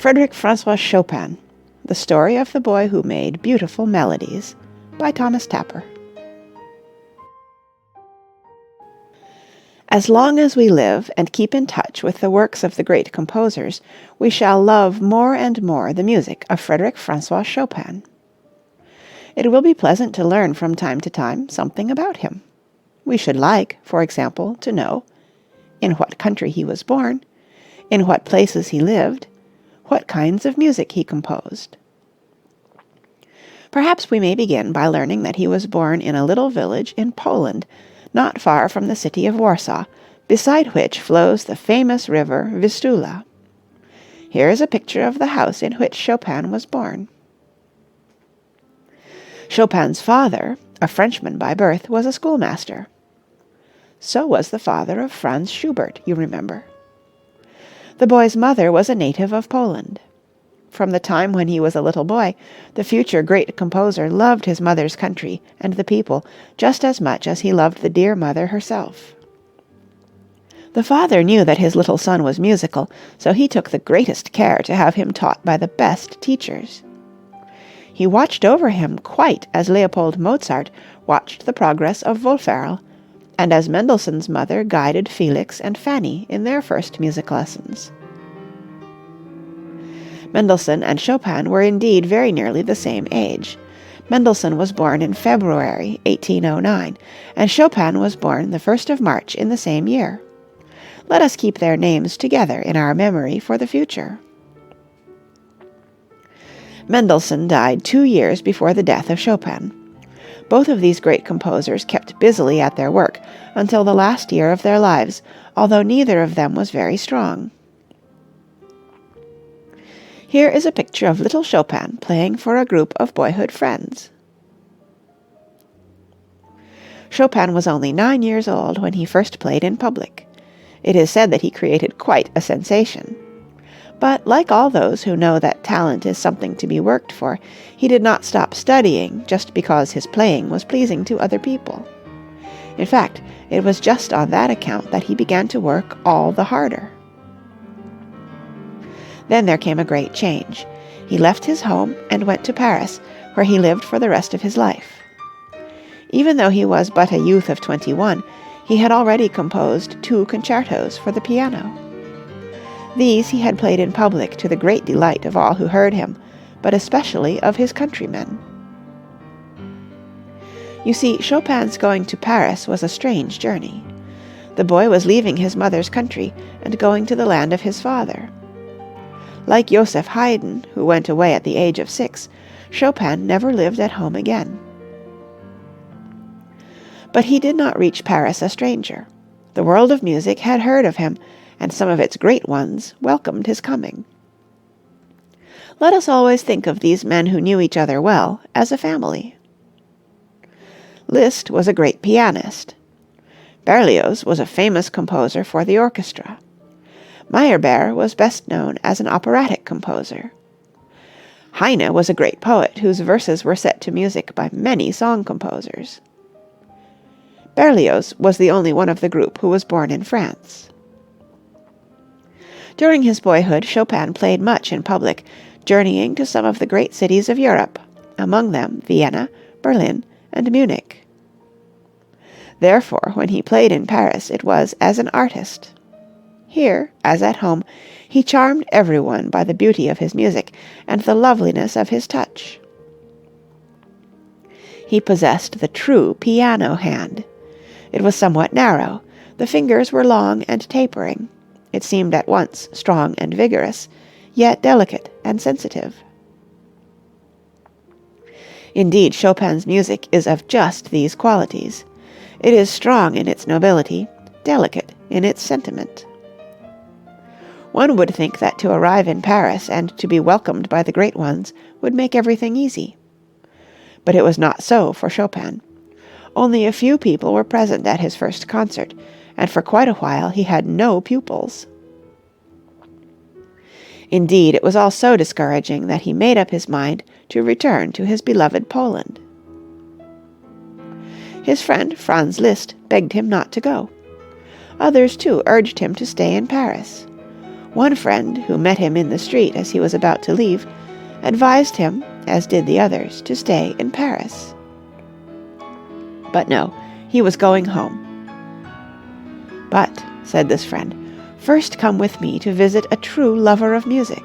Frederic François Chopin, The Story of the Boy Who Made Beautiful Melodies, by Thomas Tapper. As long as we live and keep in touch with the works of the great composers, we shall love more and more the music of Frederic François Chopin. It will be pleasant to learn from time to time something about him. We should like, for example, to know in what country he was born, in what places he lived, what kinds of music he composed. Perhaps we may begin by learning that he was born in a little village in Poland, not far from the city of Warsaw, beside which flows the famous river Vistula. Here is a picture of the house in which Chopin was born. Chopin's father, a Frenchman by birth, was a schoolmaster. So was the father of Franz Schubert, you remember. The boy's mother was a native of Poland. From the time when he was a little boy, the future great composer loved his mother's country and the people just as much as he loved the dear mother herself. The father knew that his little son was musical, so he took the greatest care to have him taught by the best teachers. He watched over him quite as Leopold Mozart watched the progress of Wolferl, and as Mendelssohn's mother guided Felix and Fanny in their first music lessons. Mendelssohn and Chopin were indeed very nearly the same age. Mendelssohn was born in February 1809, and Chopin was born the 1st of March in the same year. Let us keep their names together in our memory for the future. Mendelssohn died 2 years before the death of Chopin. Both of these great composers kept busily at their work until the last year of their lives, although neither of them was very strong. Here is a picture of little Chopin playing for a group of boyhood friends. Chopin was only 9 years old when he first played in public. It is said that he created quite a sensation. But like all those who know that talent is something to be worked for, he did not stop studying just because his playing was pleasing to other people. In fact, it was just on that account that he began to work all the harder. Then there came a great change. He left his home and went to Paris, where he lived for the rest of his life. Even though he was but a youth of 21, he had already composed 2 concertos for the piano. These he had played in public to the great delight of all who heard him, but especially of his countrymen. You see, Chopin's going to Paris was a strange journey. The boy was leaving his mother's country and going to the land of his father. Like Joseph Haydn, who went away at the age of 6, Chopin never lived at home again. But he did not reach Paris a stranger. The world of music had heard of him, and some of its great ones welcomed his coming. Let us always think of these men who knew each other well as a family. Liszt was a great pianist. Berlioz was a famous composer for the orchestra. Meyerbeer was best known as an operatic composer. Heine was a great poet whose verses were set to music by many song composers. Berlioz was the only one of the group who was born in France. During his boyhood, Chopin played much in public, journeying to some of the great cities of Europe, among them Vienna, Berlin, and Munich. Therefore, when he played in Paris, it was as an artist. Here, as at home, he charmed everyone by the beauty of his music and the loveliness of his touch. He possessed the true piano hand. It was somewhat narrow, the fingers were long and tapering. It seemed at once strong and vigorous, yet delicate and sensitive. Indeed, Chopin's music is of just these qualities. It is strong in its nobility, delicate in its sentiment. One would think that to arrive in Paris and to be welcomed by the great ones would make everything easy. But it was not so for Chopin. Only a few people were present at his first concert, and for quite a while he had no pupils. Indeed, it was all so discouraging that he made up his mind to return to his beloved Poland. His friend Franz Liszt begged him not to go. Others, too, urged him to stay in Paris. One friend, who met him in the street as he was about to leave, advised him, as did the others, to stay in Paris. But no, he was going home. "But," said this friend, "first come with me to visit a true lover of music."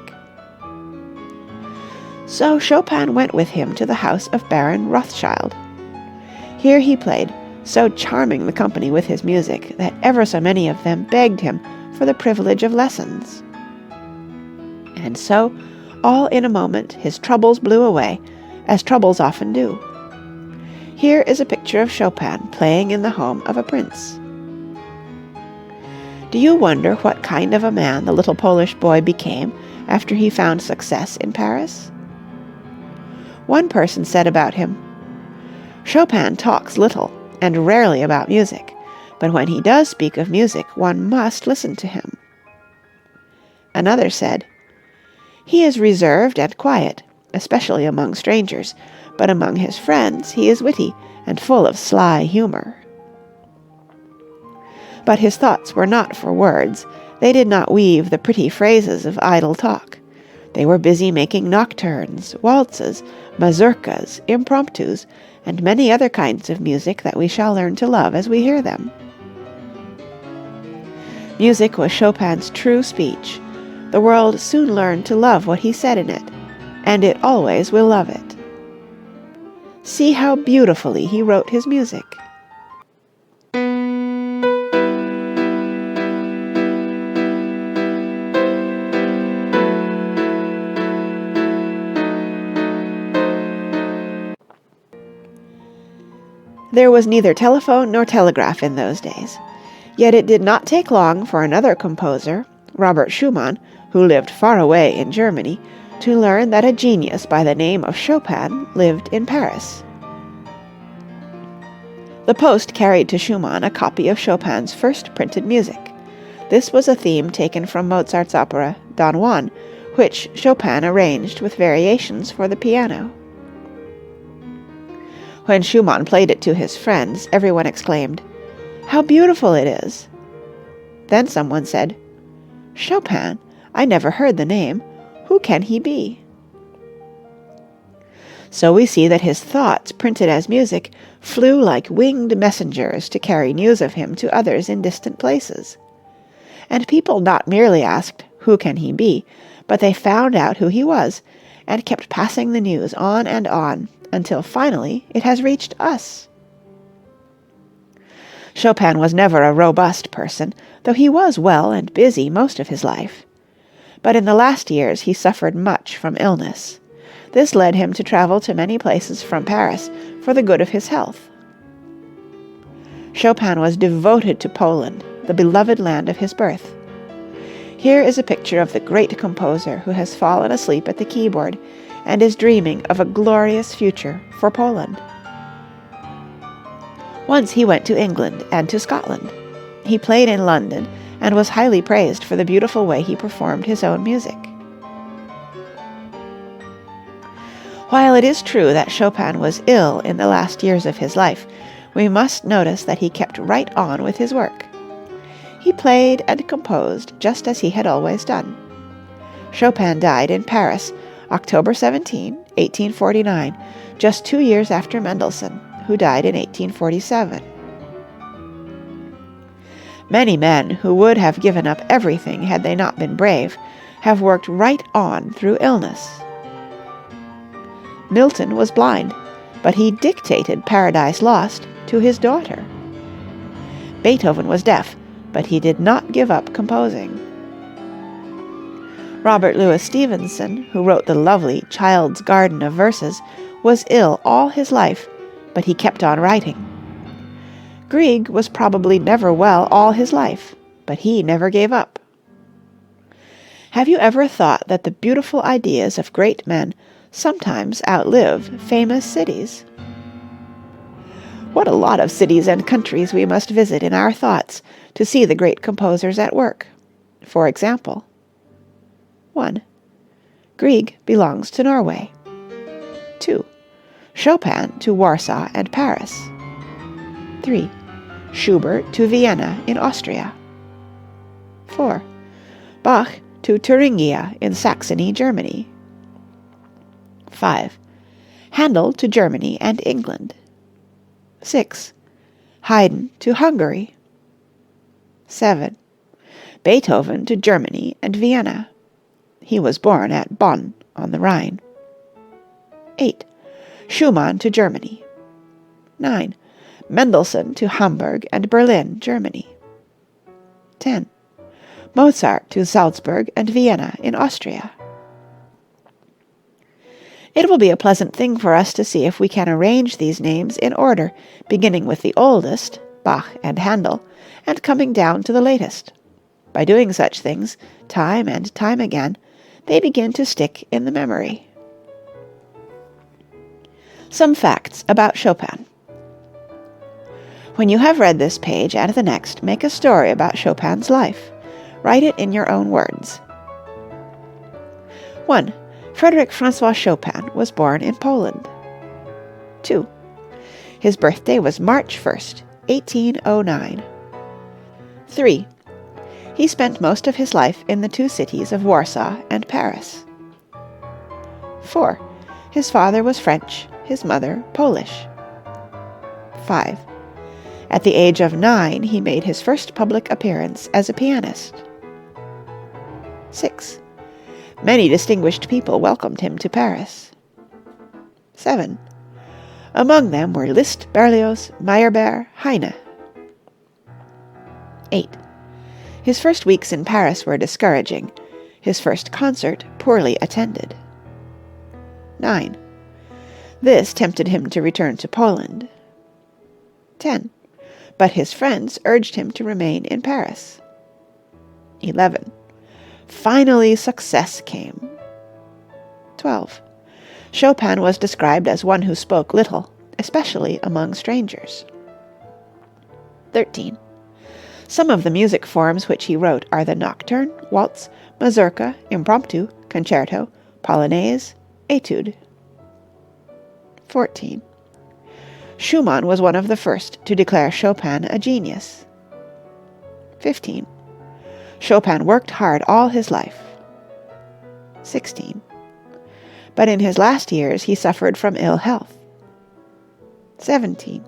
So Chopin went with him to the house of Baron Rothschild. Here he played, so charming the company with his music that ever so many of them begged him for the privilege of lessons. And so, all in a moment, his troubles blew away, as troubles often do. Here is a picture of Chopin playing in the home of a prince. Do you wonder what kind of a man the little Polish boy became after he found success in Paris? One person said about him, "Chopin talks little and rarely about music, but when he does speak of music, one must listen to him." Another said, "He is reserved and quiet, especially among strangers, but among his friends he is witty and full of sly humor." But his thoughts were not for words. They did not weave the pretty phrases of idle talk. They were busy making nocturnes, waltzes, mazurkas, impromptus, and many other kinds of music that we shall learn to love as we hear them. Music was Chopin's true speech. The world soon learned to love what he said in it, and it always will love it. See how beautifully he wrote his music. There was neither telephone nor telegraph in those days. Yet it did not take long for another composer, Robert Schumann, who lived far away in Germany, to learn that a genius by the name of Chopin lived in Paris. The post carried to Schumann a copy of Chopin's first printed music. This was a theme taken from Mozart's opera Don Juan, which Chopin arranged with variations for the piano. When Schumann played it to his friends, everyone exclaimed, "How beautiful it is!" Then someone said, "Chopin? I never heard the name. Who can he be?" So we see that his thoughts, printed as music, flew like winged messengers to carry news of him to others in distant places. And people not merely asked, "Who can he be?" but they found out who he was, and kept passing the news on and on, until finally it has reached us. Chopin was never a robust person, though he was well and busy most of his life. But in the last years he suffered much from illness. This led him to travel to many places from Paris for the good of his health. Chopin was devoted to Poland, the beloved land of his birth. Here is a picture of the great composer who has fallen asleep at the keyboard and is dreaming of a glorious future for Poland. Once he went to England and to Scotland. He played in London and was highly praised for the beautiful way he performed his own music. While it is true that Chopin was ill in the last years of his life, we must notice that he kept right on with his work. He played and composed just as he had always done. Chopin died in Paris, October 17, 1849, just 2 years after Mendelssohn, who died in 1847. Many men who would have given up everything had they not been brave have worked right on through illness. Milton was blind, but he dictated Paradise Lost to his daughter. Beethoven was deaf, but he did not give up composing. Robert Louis Stevenson, who wrote the lovely Child's Garden of Verses, was ill all his life, but he kept on writing. Grieg was probably never well all his life, but he never gave up. Have you ever thought that the beautiful ideas of great men sometimes outlive famous cities? What a lot of cities and countries we must visit in our thoughts to see the great composers at work. For example, 1. Grieg belongs to Norway. 2. Chopin to Warsaw and Paris. 3. Schubert to Vienna in Austria. 4. Bach to Thuringia in Saxony, Germany. 5. Handel to Germany and England. 6. Haydn to Hungary. 7. Beethoven to Germany and Vienna. He was born at Bonn on the Rhine. 8. Schumann to Germany. 9. Mendelssohn to Hamburg and Berlin, Germany. 10. Mozart to Salzburg and Vienna in Austria. It will be a pleasant thing for us to see if we can arrange these names in order, beginning with the oldest, Bach and Handel, and coming down to the latest. By doing such things, time and time again, they begin to stick in the memory. Some facts about Chopin. When you have read this page and the next, make a story about Chopin's life. Write it in your own words. 1. Frederic François Chopin was born in Poland. 2. His birthday was March 1st, 1809. 3. He spent most of his life in the two cities of Warsaw and Paris. 4. His father was French, his mother Polish. 5. At the age of 9, he made his first public appearance as a pianist. 6. Many distinguished people welcomed him to Paris. 7. Among them were Liszt, Berlioz, Meyerbeer, Heine. 8. His first weeks in Paris were discouraging, his first concert poorly attended. 9. This tempted him to return to Poland. 10. But his friends urged him to remain in Paris. 11. Finally, success came. 12. Chopin was described as one who spoke little, especially among strangers. 13. Some of the music forms which he wrote are the nocturne, waltz, mazurka, impromptu, concerto, polonaise, étude. 14. Schumann was one of the first to declare Chopin a genius. 15. Chopin worked hard all his life. 16. But in his last years he suffered from ill health. 17.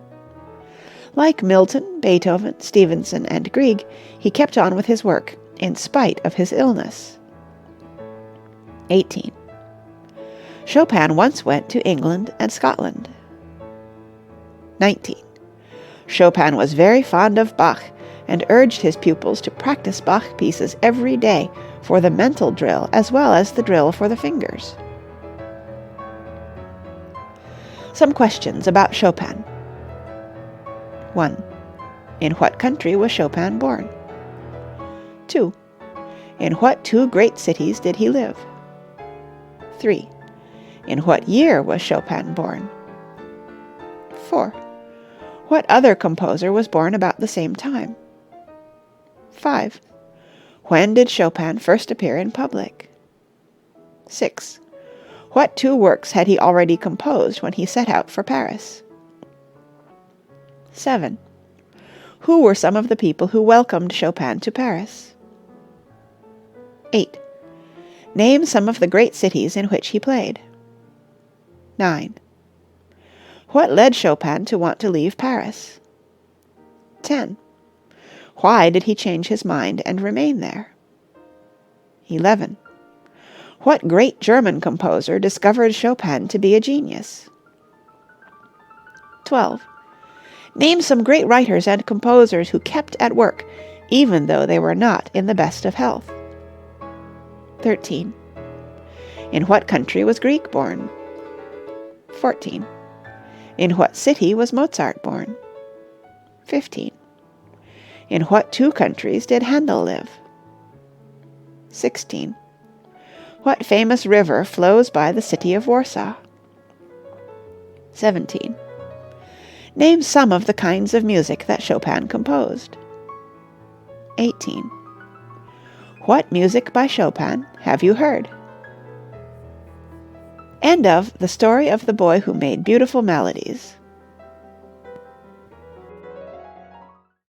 Like Milton, Beethoven, Stevenson, and Grieg, he kept on with his work, in spite of his illness. 18. Chopin once went to England and Scotland. 19. Chopin was very fond of Bach, and urged his pupils to practice Bach pieces every day for the mental drill as well as the drill for the fingers. Some questions about Chopin. 1. In what country was Chopin born? 2. In what two great cities did he live? 3. In what year was Chopin born? 4. What other composer was born about the same time? 5. When did Chopin first appear in public? 6. What two works had he already composed when he set out for Paris? 7. Who were some of the people who welcomed Chopin to Paris? 8. Name some of the great cities in which he played. 9. What led Chopin to want to leave Paris? 10. Why did he change his mind and remain there? 11. What great German composer discovered Chopin to be a genius? 12. Name some great writers and composers who kept at work, even though they were not in the best of health. 13. In what country was Grieg born? 14. In what city was Mozart born? 15. In what two countries did Handel live? 16. What famous river flows by the city of Warsaw? 17. Name some of the kinds of music that Chopin composed. 18. What music by Chopin have you heard? End of The Story of the Boy Who Made Beautiful Melodies.